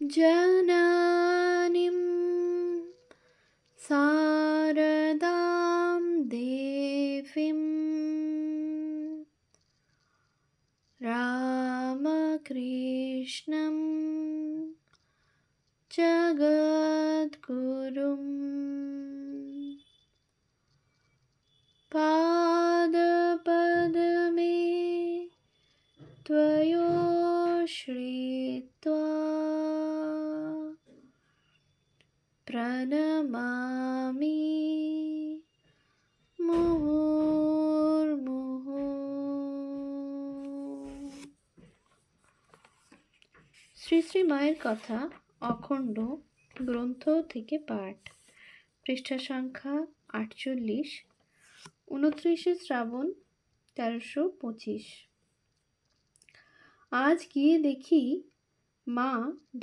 জননীম শারদাম দেবীম রামকৃষ্ণম জগদ্গুরুম পাদপদ্মে ত্বয়োশ্রিত্वा প্রণমামি মুহুর্মুহুঃ। শ্রী শ্রী মায়ের কথা অখণ্ড গ্রন্থ থেকে পাঠ, পৃষ্ঠা সংখ্যা 48, 29 শ্রাবণ 1325। আজ গিয়ে দেখি মা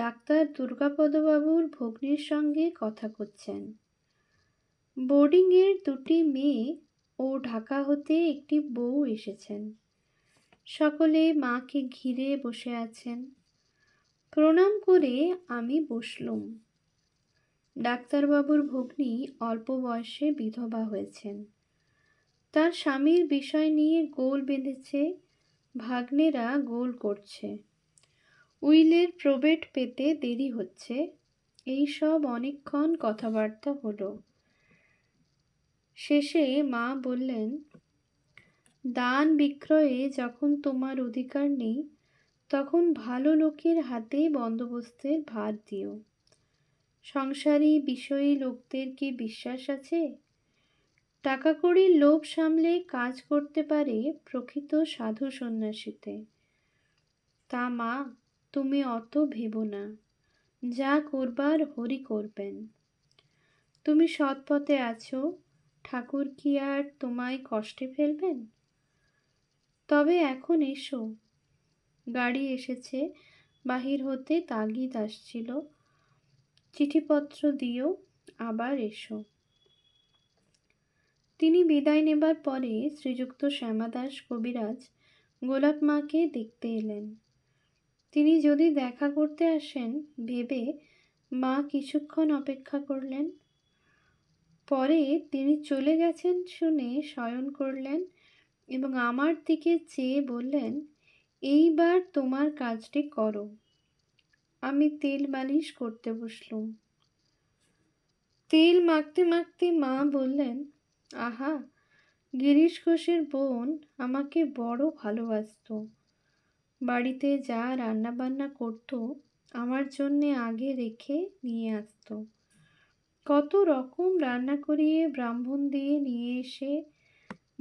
ডাক্তার দুর্গাপদবাবুর ভগ্নীর সঙ্গে কথা করছেন। বোর্ডিংয়ের 2টি মেয়ে ও ঢাকা হতে একটি বউ এসেছেন। সকলে মাকে ঘিরে বসে আছেন। প্রণাম করে আমি বসলুম। ডাক্তারবাবুর ভগ্নী অল্প বয়সে বিধবা হয়েছেন। তার স্বামীর বিষয় নিয়ে গোল বেঁধেছে, ভাগ্নেরা গোল করছে, উইলের প্রবেট পেতে দেরি হচ্ছে, এই সব অনেকক্ষণ কথাবার্তা হলো। শেষে মা বললেন, দান বিক্রয়ে যখন তোমার অধিকার নেই তখন ভালো লোকের হাতে বন্দোবস্তের ভার দিও। সংসারী বিষয়ী লোকদের কি বিশ্বাস আছে? টাকা কড়ির লোভ সামলে কাজ করতে পারে প্রকৃত সাধু সন্ন্যাসীতে। তা মা, তুমি অত ভেবো না, যা করবার হরি করবেন। তুমি সৎ পথে আছো, ঠাকুর কি আর তোমায় কষ্টে ফেলবেন? তবে এখন এসো। গাড়ি এসেছে, বাহির হতে তাগিদ আসছিল, চিঠিপত্র দিও, আবার এসো। তিনি বিদায় নেবার পরে শ্রীযুক্ত শ্যামাদাস কবিরাজ গোলাপ মাকে দেখতে এলেন। তিনি যদি দেখা করতে আসেন ভেবে মা কিছুক্ষণ অপেক্ষা করলেন। পরে তিনি চলে গেছেন শুনে শয়ন করলেন এবং আমার দিকে চেয়ে বললেন, এইবার তোমার কাজটি করো। আমি তেল মালিশ করতে বসলুম। তেল মাখতে মাখতে মা বললেন, আহা, গিরিশ ঘোষের বোন আমাকে বড় ভালোবাসত। বাড়িতে যা রান্না বান্না করত আমার জন্যে আগে রেখে নিয়ে আসত। কত রকম রান্না করিয়ে ব্রাহ্মণ দিয়ে নিয়ে এসে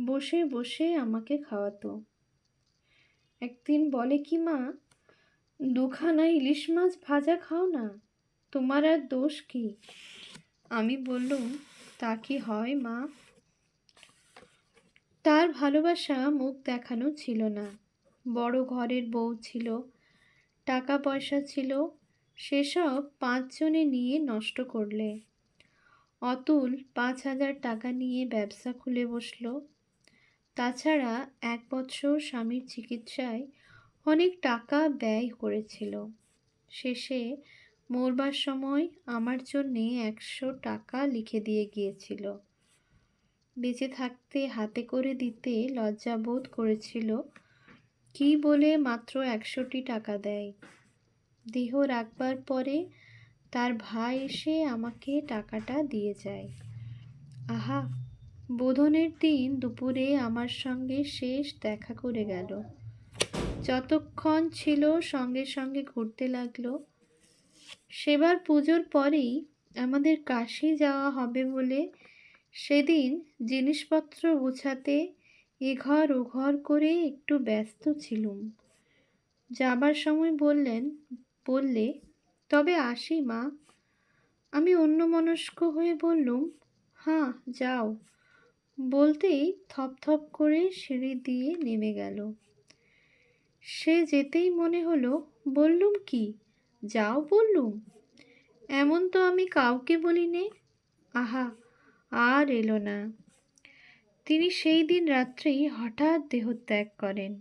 বসে বসে আমাকে খাওয়াতো। একদিন বলে কি, মা, 2খানা ইলিশ মাছ ভাজা খাও না, তোমার আর দোষ কি? আমি বললুম, তা কি হয় মা? তার ভালোবাসা মুখ দেখানো ছিল না। বড় ঘরের বউ ছিল, টাকা পয়সা ছিল, সেসব 5 জনে নিয়ে নষ্ট করলে। অতুল 5,000 টাকা নিয়ে ব্যবসা খুলে বসল। তাছাড়া 1 বছর স্বামীর চিকিৎসায় অনেক টাকা ব্যয় করেছিল। শেষে মরবার সময় আমার জন্যে 100 টাকা লিখে দিয়ে গিয়েছিল। বেঁচে থাকতে হাতে করে দিতে লজ্জা বোধ করেছিল, কি বলে মাত্র 100টি টাকা দেয়। দেহ রাখবার পরে তার ভাই এসে আমাকে টাকাটা দিয়ে যায়। আহা, বোধনের দিন দুপুরে আমার সঙ্গে শেষ দেখা করে গেল। যতক্ষণ ছিল সঙ্গে সঙ্গে ঘুরতে লাগলো। সেবার পুজোর পরেই আমাদের কাশী যাওয়া হবে বলে সেদিন জিনিসপত্র গুছাতে এঘর ওঘর করে একটু ব্যস্ত ছিলুম। যাবার সময় বললে, তবে আসি মা। আমি অন্যমনস্ক হয়ে বললুম, হ্যাঁ যাও। বলতেই থপথপ করে সিঁড়ি দিয়ে নেমে গেল। সে যেতেই মনে হলো, বললুম কি, যাও বললুম, এমন তো আমি কাউকে বলি নে। আহা, আর এলো না। তিনি সেই দিন রাত্রেই হঠাৎ দেহত্যাগ করেন।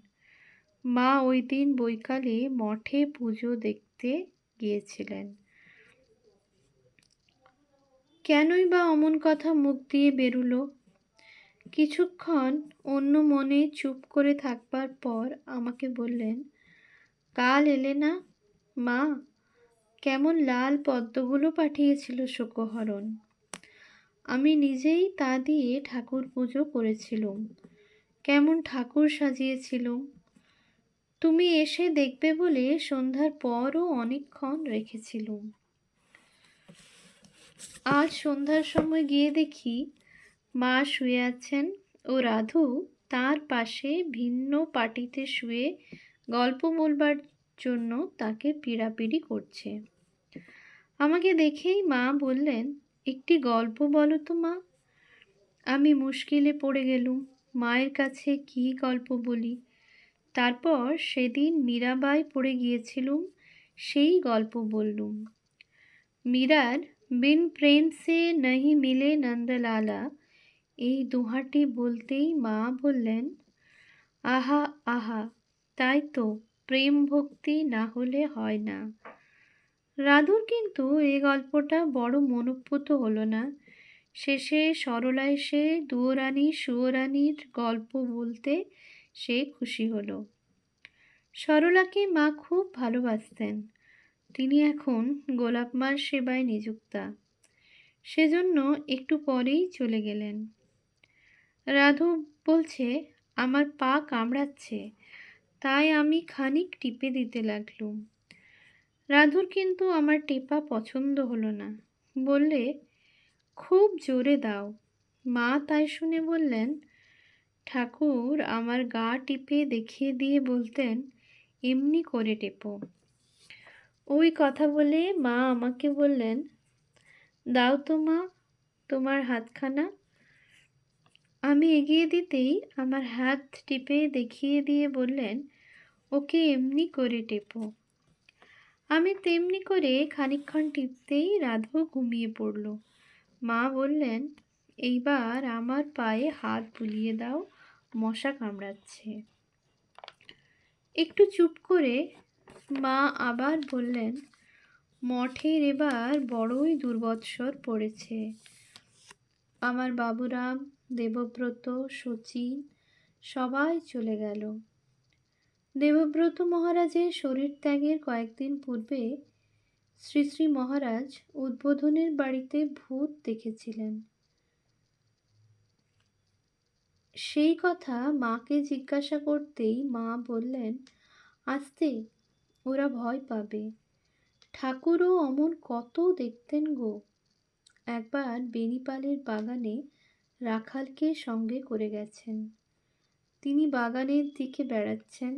মা ওই দিন বৈকালে মঠে পুজো দেখতে গিয়েছিলেন। কেনই বা অমন কথা মুখ দিয়ে বেরুলো? কিছুক্ষণ অন্য মনে চুপ করে থাকবার পর আমাকে বললেন, কাল এলে না মা? কেমন লাল পদ্মগুলো পাঠিয়েছিল শোকহরণ। আমি নিজেই তা দিয়ে ঠাকুর পুজো করেছিলুম। কেমন ঠাকুর সাজিয়েছিলুম। তুমি এসে দেখবে বলে সন্ধ্যার পরও অনেকক্ষণ রেখেছিলুম। আজ সন্ধ্যার সময় গিয়ে দেখি মা শুয়ে আছেন ও রাধু তার পাশে ভিন্ন পাটিতে শুয়ে গল্প বলবার জন্য তাকে পীড়াপিড়ি করছে। আমাকে দেখেই মা বললেন, একটি গল্প বলো তো মা। আমি মুশকিলে পড়ে গেলুম, মায়ের কাছে কি গল্প বলি। তারপর সেদিন মীরাবাই পড়ে গিয়েছিলুম, সেই গল্প বললুম। মীরার বিন প্রেম সে নহি মিলে নন্দলালা, এই দোহাটি বলতেই মা বললেন, আহা আহা, তাই তো, প্রেম ভক্তি না হলে হয় না। রাধুর কিন্তু এই গল্পটা বড় মনোপুত হলো না। শেষে সরলা এসে দুয়োরানী সুয়োরানীর গল্প বলতে সে খুশি হলো। সরলাকে মা খুব ভালোবাসতেন। তিনি এখন গোলাপ মার সেবায় নিযুক্তা। সেজন্য একটু পরেই চলে গেলেন। রাধু বলছে, আমার পা কামড়াচ্ছে, তাই আমি খানিক টিপে দিতে লাগলুম। রাধুর কিন্তু আমার টেপা পছন্দ হলো না। বললে, খুব জোরে দাও। মা তাই শুনে বললেন, ঠাকুর আমার গা টিপে দেখিয়ে দিয়ে বলতেন, এমনি করে টেপো। ওই কথা বলে মা আমাকে বললেন, দাও তো মা তোমার হাতখানা। আমি এগিয়ে দিতেই আমার হাত টিপে দেখিয়ে দিয়ে বললেন, ওকে এমনি করে টেপো। আমি তেমনি করে খানিকক্ষণ টিপতেই রাধু ঘুমিয়ে পড়ল। মা বললেন, এইবার আমার পায়ে হাত বুলিয়ে দাও, মশা কামড়াচ্ছে। একটু চুপ করে মা আবার বললেন, মঠের এবার বড়ই দুর্বৎসর পড়েছে। আমার বাবুরাম, দেবব্রত, শচীন সবাই চলে গেল। দেবব্রত মহারাজের শরীর ত্যাগের কয়েকদিন পূর্বে শ্রী শ্রী মহারাজ উদ্বোধনের বাড়িতে ভূত দেখেছিলেন। সেই কথা মাকে জিজ্ঞাসা করতেই মা বললেন, আস্তে, ওরা ভয় পাবে। ঠাকুরও অমন কত দেখতেন গো। একবার বেনিপালের বাগানে রাখালকে সঙ্গে করে গেছেন। তিনি বাগানের দিকে বেড়াচ্ছেন।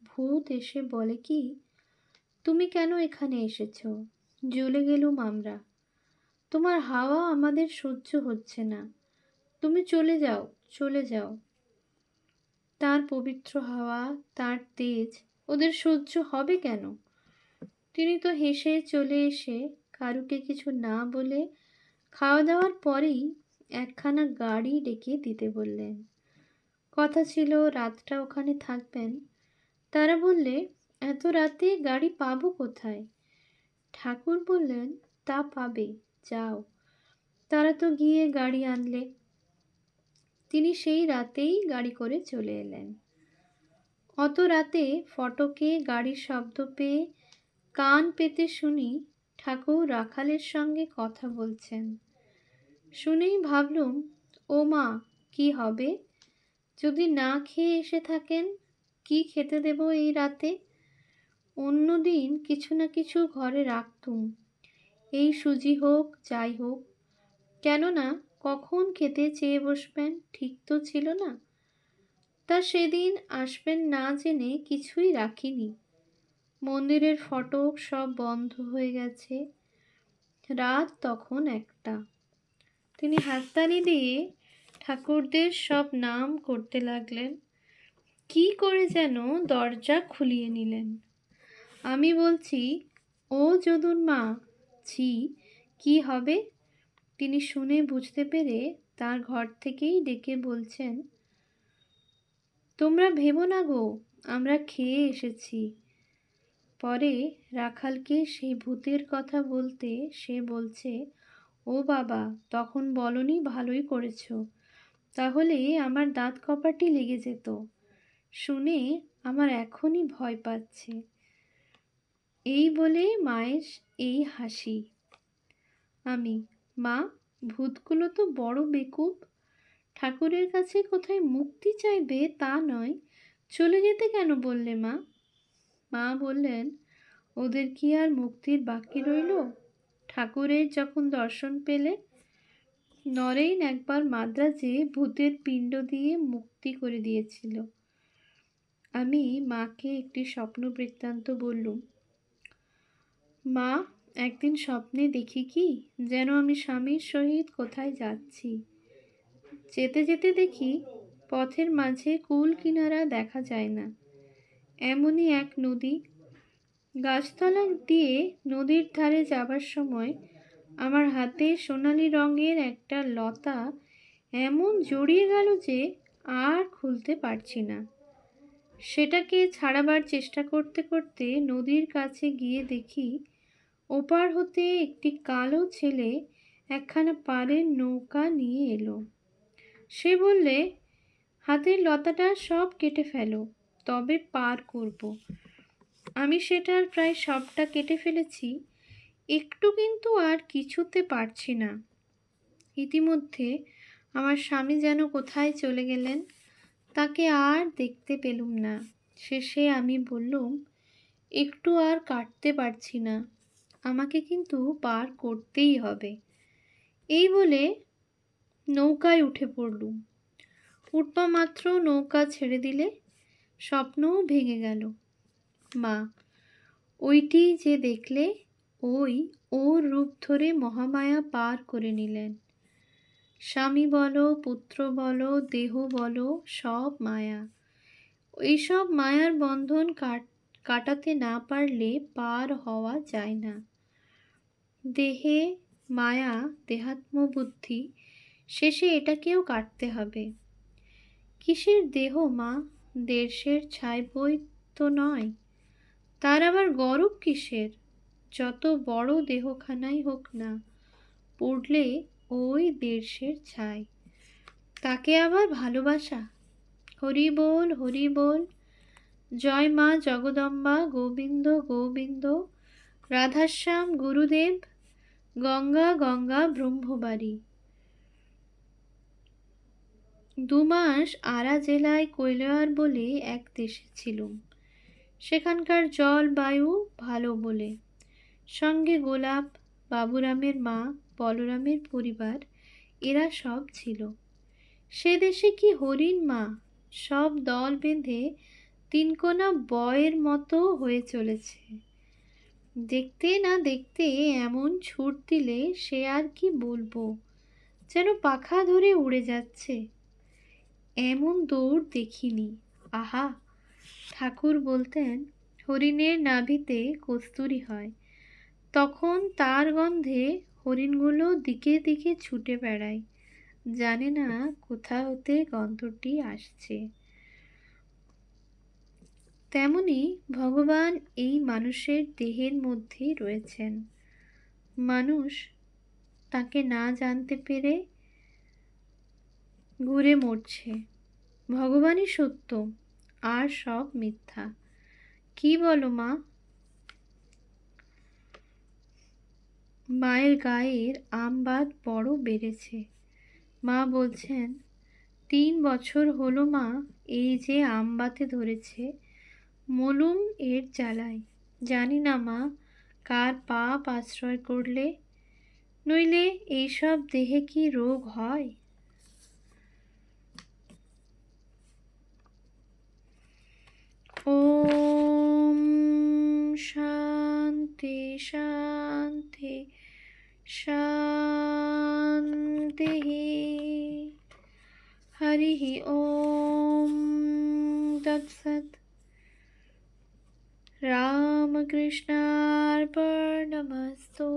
ভূত এসে বলে কি, তুমি কেন এখানে এসেছ? জ্বলে গেলুম আমরা। তোমার হাওয়া আমাদের সহ্য হচ্ছে না। তুমি চলে যাও, চলে যাও। তার পবিত্র হাওয়া, তার তেজ ওদের সহ্য হবে কেন? তিনি তো হেসে চলে এসে কারুকে কিছু না বলে খাওয়া দাওয়ার পরেই একখানা গাড়ি ডেকে দিতে বললেন। কথা ছিল রাতটা ওখানে থাকবেন। তারা বললে, এত রাতে গাড়ি পাবো কোথায়? ঠাকুর বললেন, তা পাবে, যাও। তারা তো গিয়ে গাড়ি আনলে। তিনি সেই রাতেই গাড়ি করে চলে এলেন। অত রাতে ফটকে গাড়ির শব্দ পেয়ে কান পেতে শুনি ঠাকুর রাখালের সঙ্গে কথা বলছেন। শুনেই ভাবলুম, ও মা, কি হবে যদি না খেয়ে এসে থাকেন? কি খেতে দেব এই রাতে? অন্যদিন কিছু না কিছু ঘরে রাখতুম, এই সুজি হোক যাই হোক। কেননা কখন খেতে চেয়ে বসবেন ঠিক তো ছিল না। তা সেদিন আসবেন না জেনে কিছুই রাখিনি। মন্দিরের ফটক সব বন্ধ হয়ে গেছে। রাত তখন 1টা। তিনি হাততালি দিয়ে ঠাকুরদের সব নাম করতে লাগলেন। কি করে যেন দরজা খুলিয়ে নিলেন। আমি বলছি, ও যদুর মা, ছি, কি হবে? তিনি শুনে বুঝতে পেরে তার ঘর থেকেই ডেকে বলছেন, তোমরা ভেবো না গো, আমরা খেয়ে এসেছি। পরে রাখালকে সেই ভূতের কথা বলতে সে বলছে, ও বাবা, তখন বলনি, ভালোই করেছো, তাহলে আমার দাঁত কপাটি লেগে যেত। শুনে আমার এখনই ভয় পাচ্ছে। এই বলে মায়ের এই হাসি। আমি, মা, ভূতগুলো তো বড় বেকুব। ঠাকুরের কাছে কোথায় মুক্তি চাইবে তা নয়, চলে যেতে কেন বললে মা? মা বললেন, ওদের কি আর মুক্তির বাকি রইল? ঠাকুরের যখন দর্শন পেলে, নরেন একবার মাদ্রাজে ভূতের পিণ্ড দিয়ে মুক্তি করে দিয়েছিল। আমি মাকে একটি স্বপ্ন বৃত্তান্ত বললুম। মা, একদিন স্বপ্নে দেখি কি, যেন আমি স্বামীর সহিত কোথায় যাচ্ছি। যেতে যেতে দেখি পথের মাঝে কুল কিনারা দেখা যায় না, এমনই এক নদী। গাছতলা দিয়ে নদীর ধারে যাবার সময় আমার হাতে সোনালি রঙের একটা লতা এমন জড়িয়ে গেল যে আর খুলতে পারছি না। সেটাকে ছাড়াবার চেষ্টা করতে করতে নদীর কাছে গিয়ে দেখি ওপার হতে একটি কালো ছেলে একখানা পাড়ের নৌকা নিয়ে এলো। সে বললে, হাতের লতাটা সব কেটে ফেলো, তবে পার করব। আমি সেটার প্রায় সবটা কেটে ফেলেছি, একটু কিন্তু আর কিছুতে পারছি না। ইতিমধ্যে আমার স্বামী যেন কোথায় চলে গেলেন, তাকে আর দেখতে পেলুম না। শেষে আমি বললুম, একটু আর কাটতে পারছি না, আমাকে কিন্তু পার করতেই হবে। এই বলে নৌকায় উঠে পড়লুম। উঠবা মাত্র নৌকা ছেড়ে দিলে, স্বপ্নও ভেঙে গেল। মা, ওইটি যে দেখলে, ওই ওর রূপ ধরে মহামায়া পার করে নিলেন। স্বামী বলো, পুত্র বলো, দেহ বলো, সব মায়া। এইসব মায়ার বন্ধন কাটাতে না পারলে পার হওয়া যায় না। দেহে মায়া, দেহাত্মবুদ্ধি, শেষে এটাকেও কাটতে হবে। কিসের দেহ মা, দেশের ছাই বই তো নয়। তার আবার গরব কিসের? যত বড় দেহখানাই হোক না, পড়লে ওই দেশের ছাই। তাকে আবার ভালোবাসা? হরি বল, হরি বল, জয় মা জগদম্বা, গোবিন্দ গোবিন্দ, রাধাশ্যাম গুরুদেব, গঙ্গা গঙ্গা ব্রহ্মবাড়ি। 2 মাস আরা জেলায় কৈলার বলে এক দেশে ছিলুম। সেখানকার জল বায়ু ভালো বলে। সঙ্গে গোলাপ, বাবুরামের মা, বলরামের পরিবার, এরা সব ছিল। সে দেশে কি হরিণ মা, সব দল বেঁধে 3 কোনা বয়ের মতো হয়ে চলেছে। দেখতে না দেখতে এমন ছুট দিলে সে আর কি বলবো, যেন পাখা ধরে উড়ে যাচ্ছে। এমন দৌড় দেখিনি। আহা, ঠাকুর বলতেন, হরিণের নাভিতে কস্তুরী হয়, তখন তার গন্ধে হরিণগুলো দিকে দিকে ছুটে বেড়ায়, জানে না কোথা হতে গন্ধটি আসছে। তেমনি ভগবান এই মানুষের দেহের মধ্যেই রয়েছেন। মানুষ তাকে না জানতে পেরে ঘুরে মরছে। ভগবানই সত্য, আর সব মিথ্যা। কি বলো মা? মায়ের গায়ের আমবাদ বড় বেড়েছে। মা বলছেন, 3 বছর হলো মা এই যে আমবাতে ধরেছে, মলুম এর জ্বালায়। জানি না মা কার পাপ আশ্রয় করলে, নইলে এইসব দেহে কি রোগ হয়? ওম শান্তি শান্তি শান্তি। হরি ওম তৎসৎ। রামকৃষ্ণার্পণমস্তু।